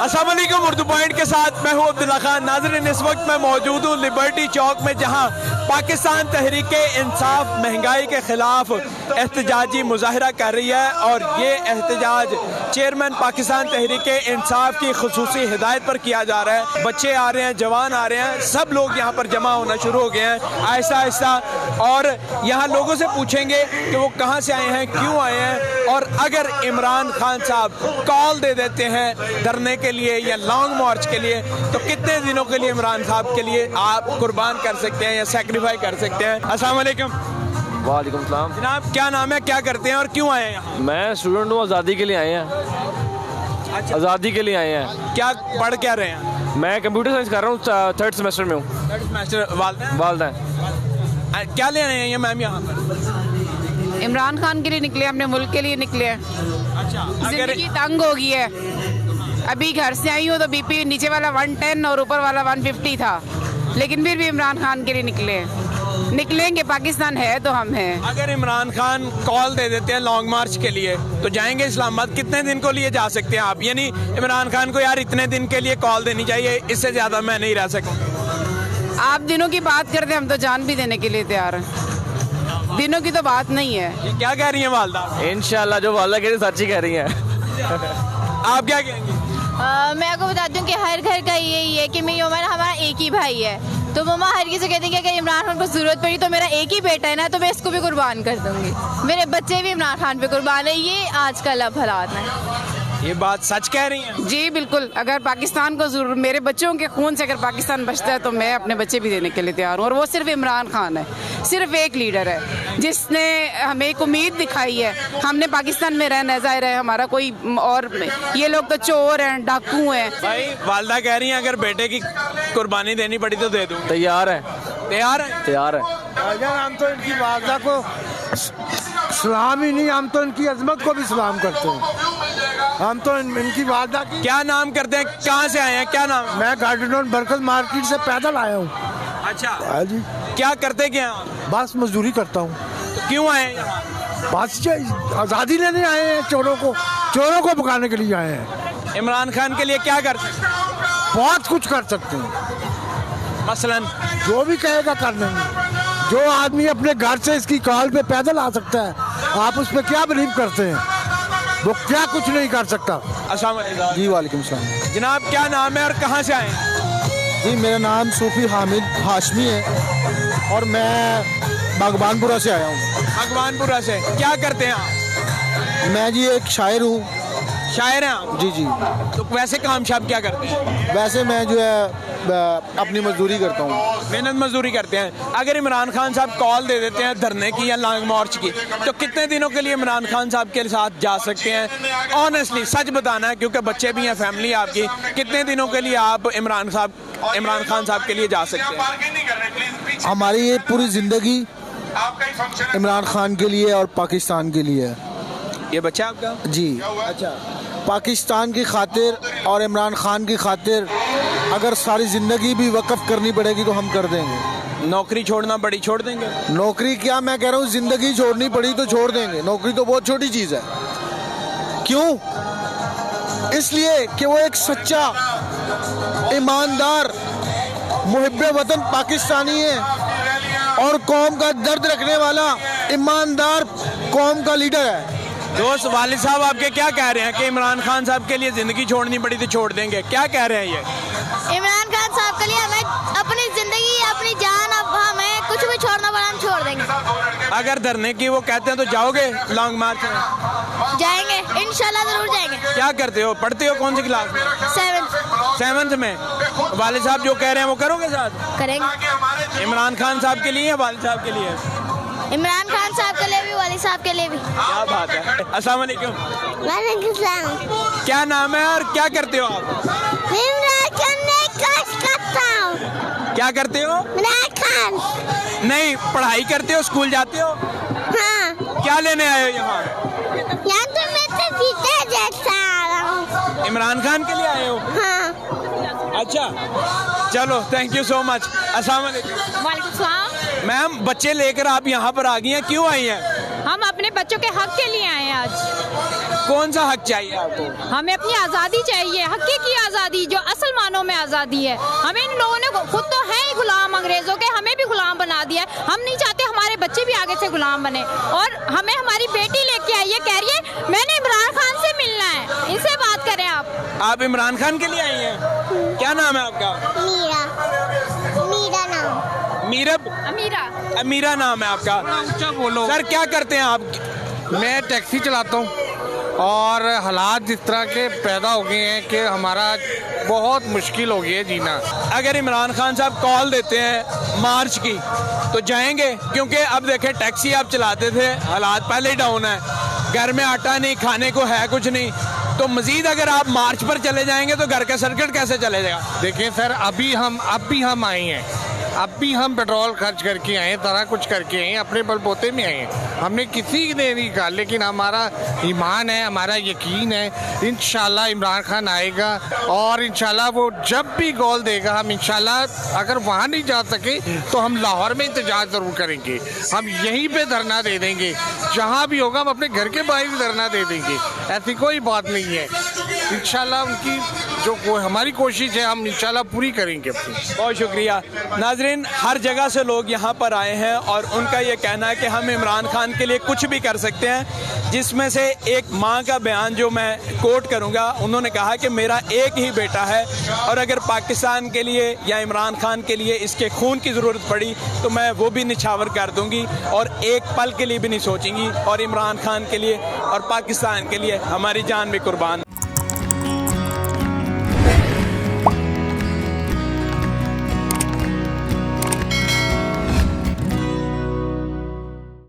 अस्सलाम वालेकुम। उर्दू पॉइंट के साथ मैं हूँ अब्दुल्ला खान। नाज़रीन, इस वक्त मैं मौजूद हूँ लिबर्टी चौक में, जहाँ पाकिस्तान तहरीक इंसाफ महंगाई के खिलाफ एहतजाजी मुजाहरा कर रही है। और ये एहतजाज चेयरमैन पाकिस्तान तहरीक इंसाफ की खुसूसी हिदायत पर किया जा रहा है। बच्चे आ रहे हैं, जवान आ रहे हैं, सब लोग यहाँ पर जमा होना शुरू हो गए हैं आहिस्ता आहिस्ता। और यहाँ लोगों से पूछेंगे कि वो कहाँ से आए हैं, क्यों आए हैं, और अगर इमरान खान साहब कॉल दे देते हैं धरने के लिए या लॉन्ग मार्च के लिए, तो कितने दिनों के लिए इमरान साहब के लिए आप कुर्बान कर सकते हैं या सेक्रीफाई कर सकते हैं। अस्सलाम वालेकुम। वालेकुम सलाम। जनाब, क्या नाम है, क्या करते हैं और क्यों आए हैं यहाँ? मैं स्टूडेंट हूँ, आज़ादी के लिए आए हैं। अच्छा, आज़ादी के लिए आए हैं। क्या पढ़ क्या रहे हैं? मैं कंप्यूटर साइंस कर रहा हूँ, थर्ड सेमेस्टर में हूँ। Third semester. वालदा क्या ले रहे हैं ये मैम यहाँ पर? इमरान खान के लिए निकले, अपने मुल्क के लिए निकले। अच्छा, अगर जिंदगी तंग हो गई है। अभी घर से आई हूँ तो बीपी नीचे वाला 110 और ऊपर वाला 150 था, लेकिन फिर भी इमरान खान के लिए निकलेंगे। पाकिस्तान है तो हम हैं। अगर इमरान खान कॉल दे देते हैं लॉन्ग मार्च के लिए, तो जाएंगे इस्लामाबाद? कितने दिन को लिए जा सकते हैं आप? यानी इमरान खान को यार इतने दिन के लिए कॉल देनी चाहिए, इससे ज्यादा मैं नहीं रह सकता। आप दिनों की बात करते हैं, हम तो जान भी देने के लिए तैयार हैं। दिनों की तो बात नहीं है। ये क्या कह रही हैं वालदा? इंशाल्लाह जो वालदा कह रही है सच ही कह रही हैं। आप क्या कहेंगी? मैं आपको बताती हूँ कि हर घर का यही है कि मेरी उम्र हमारा एक ही भाई है, तो मम्मा हर किसी कहती है कि अगर इमरान खान को जरूरत पड़ी तो मेरा एक ही बेटा है ना, तो मैं इसको भी कुर्बान कर दूंगी। मेरे बच्चे भी इमरान खान पे कुर्बान है। ये आजकल अब हालात है। ये बात सच कह रही हैं? जी बिल्कुल। अगर पाकिस्तान को जरूर, मेरे बच्चों के खून से अगर पाकिस्तान बचता है तो मैं अपने बच्चे भी देने के लिए तैयार हूँ। और वो सिर्फ इमरान खान है, सिर्फ एक लीडर है जिसने हमें एक उम्मीद दिखाई है। हमने पाकिस्तान में रहना है, जाहिर है हमारा कोई और, ये लोग तो चोर हैं, डाकू हैं। भाई वालदा कह रही हैं अगर बेटे की कुर्बानी देनी पड़ी तो दे दूँ। तैयार है, तैयार है? तैयार है। हम तो इनकी वालदा को सलाम ही नहीं, हम तो इनकी अजमत को भी सलाम करते हैं। हम तो इनकी वालदा की। क्या नाम करते हैं, कहाँ से आए हैं, क्या नाम? मैं गार्डन बरकत मार्केट से पैदल आया हूँ। अच्छा, हाँ जी। क्या करते क्या हैं आप? बस मजदूरी करता हूँ। तो क्यों आए हैं यहाँ? बस आज़ादी लेने आए हैं, चोरों को भगाने के लिए आए हैं। इमरान खान के लिए क्या कर सकते हैं? बहुत कुछ कर सकते हैं, मसलन जो भी कहेगा कर देंगे। जो आदमी अपने घर से इसकी कॉल पे पैदल आ सकता है, आप उस पर क्या बिलीव करते हैं? वो क्या कुछ नहीं कर सकता। अस्सलाम वालेकुम। जी वालेकुम सलाम। जनाब, क्या नाम है और कहाँ से आए हैं? जी मेरा नाम सूफी हामिद हाशमी है और मैं बागबानपुरा से आया हूँ। भगवानपुरा से। क्या करते हैं आप? मैं जी एक शायर हूँ। शायर हैं आप? जी जी। तो वैसे काम शाम क्या करते हैं? वैसे मैं जो है अपनी मजदूरी करता हूँ। मेहनत मजदूरी करते हैं। अगर इमरान खान साहब कॉल दे देते हैं धरने की या लॉन्ग मार्च की, तो कितने दिनों के लिए इमरान खान साहब के साथ जा सकते हैं? ऑनेस्टली सच बताना है, क्योंकि बच्चे भी हैं, फैमिली आपकी। कितने दिनों के लिए आप इमरान खान साहब के लिए जा सकते हैं? हमारी ये पूरी जिंदगी इमरान खान के लिए और पाकिस्तान के लिए है। ये बच्चा आपका? जी। अच्छा, पाकिस्तान की खातिर और इमरान खान की खातिर अगर सारी ज़िंदगी भी वक़्फ़ करनी पड़ेगी तो हम कर देंगे। नौकरी छोड़ना पड़ी छोड़ देंगे? नौकरी क्या, मैं कह रहा हूँ ज़िंदगी छोड़नी पड़ी तो छोड़ देंगे। नौकरी तो बहुत छोटी चीज़ है। क्यों? इसलिए कि वो एक सच्चा, ईमानदार, मुहिब्बे वतन पाकिस्तानी है और कौम का दर्द रखने वाला ईमानदार कौम का लीडर है। दोस्त, वालिद साहब आपके क्या कह रहे हैं कि इमरान खान साहब के लिए जिंदगी छोड़नी पड़ी तो छोड़ देंगे? क्या कह रहे हैं ये? इमरान खान साहब के लिए हमें अपनी जिंदगी, अपनी जान, अब हमें कुछ भी छोड़ना पड़ा हम छोड़ देंगे। अगर धरने की वो कहते हैं तो जाओगे लॉन्ग मार्च में? जाएंगे, इंशाल्लाह जरूर जाएंगे। क्या करते हो, पढ़ते हो, कौन सी क्लास में? 7th में। वालिद साहब जो कह रहे हैं वो करोगे साथ? करेंगे। इमरान खान साहब के लिए या वालिद साहब के लिए? इमरान खान साहब के लिए भी, वाली साहब के लिए भी। क्या बात है। अस्सलाम वालेकुम। वालेकुम सलाम। क्या नाम है और क्या करते हो आप? क्या करते हो? इमरान खान। नहीं, पढ़ाई करते हो, स्कूल जाते हो? हाँ। क्या लेने आए हो यहाँ? यहाँ तो मैं तो जीते जैसा आ रहा हूँ। इमरान खान के लिए आए हो? हाँ। अच्छा, चलो, थैंक यू सो मच। अस्सलाम वालेकुम। वालेकुम सलाम। मैम, बच्चे लेकर आप यहाँ पर आ गई हैं, क्यों आई हैं? हम अपने बच्चों के हक के लिए आए हैं आज। कौन सा हक चाहिए आपको? हमें अपनी आज़ादी चाहिए, हक की आज़ादी आज़ादी है। हमें इन लोगों ने खुद तो है ही गुलाम अंग्रेज़ों के, हमें भी गुलाम बना दिया है। हम नहीं चाहते हमारे बच्चे भी आगे से गुलाम बने। और हमें हमारी बेटी लेके आई है, कह रही है मैंने इमरान खान से मिलना है, इनसे बात करें आप इमरान खान के लिए आई हैं? क्या नाम है आपका? मीरा नाम। मीरब? अमीरा नाम है आपका। अच्छा बोलो। सर क्या करते हैं आप? मैं टैक्सी चलाता हूँ और हालात जिस तरह के पैदा हो गए हैं कि हमारा बहुत मुश्किल हो गई है जीना। अगर इमरान खान साहब कॉल देते हैं मार्च की तो जाएंगे? क्योंकि अब देखें टैक्सी आप चलाते थे, हालात पहले ही डाउन है, घर में आटा नहीं, खाने को है कुछ नहीं, तो मजीद अगर आप मार्च पर चले जाएंगे तो घर का सर्किट कैसे चलेगा? देखिए सर, अभी हम आए हैं, अब भी हम पेट्रोल खर्च करके आए, सारा कुछ करके आए, अपने बलबूते में आए हैं, हमने किसी ने नहीं कहा, लेकिन हमारा ईमान है, हमारा यकीन है इंशाल्लाह इमरान खान आएगा और इंशाल्लाह वो जब भी कॉल देगा हम इंशाल्लाह अगर वहाँ नहीं जा सके तो हम लाहौर में इंतजार ज़रूर करेंगे, हम यहीं पे धरना दे देंगे, जहाँ भी होगा हम अपने घर के बाहर भी धरना दे देंगे, ऐसी कोई बात नहीं है। इंशाल्लाह उनकी जो हमारी कोशिश है हम इंशाल्लाह पूरी करेंगे अपनी। बहुत शुक्रिया। नाजरीन, हर जगह से लोग यहाँ पर आए हैं और उनका ये कहना है कि हम इमरान खान के लिए कुछ भी कर सकते हैं, जिसमें से एक माँ का बयान जो मैं कोट करूँगा, उन्होंने कहा कि मेरा एक ही बेटा है और अगर पाकिस्तान के लिए या इमरान खान के लिए इसके खून की ज़रूरत पड़ी तो मैं वो भी निछावर कर दूँगी और एक पल के लिए भी नहीं सोचेंगी और इमरान खान के लिए और पाकिस्तान के लिए हमारी जान भी कुर्बान